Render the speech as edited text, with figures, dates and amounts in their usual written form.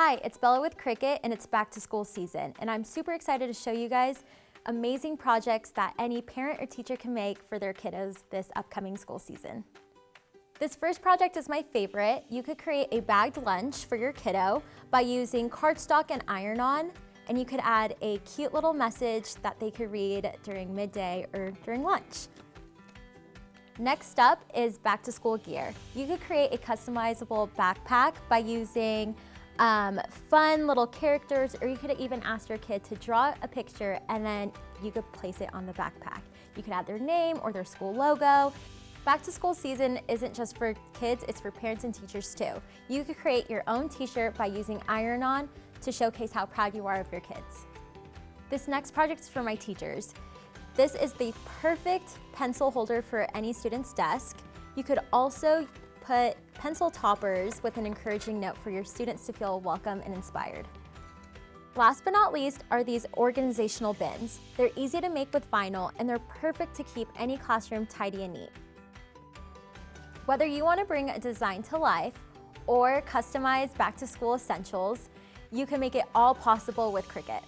Hi, it's Bella with Cricut and it's back to school season, and I'm super excited to show you guys amazing projects that any parent or teacher can make for their kiddos this upcoming school season. This first project is my favorite. You could create a bagged lunch for your kiddo by using cardstock and iron-on, and you could add a cute little message that they could read during midday or during lunch. Next up is back to school gear. You could create a customizable backpack by using fun little characters, or you could even ask your kid to draw a picture and then you could place it on the backpack. You could add their name or their school logo. Back to school season isn't just for kids, it's for parents and teachers too. You could create your own t-shirt by using iron-on to showcase how proud you are of your kids. This next project is for my teachers. This is the perfect pencil holder for any student's desk. You could also put pencil toppers with an encouraging note for your students to feel welcome and inspired. Last but not least are these organizational bins. They're easy to make with vinyl and they're perfect to keep any classroom tidy and neat. Whether you want to bring a design to life or customize back to school essentials, you can make it all possible with Cricut.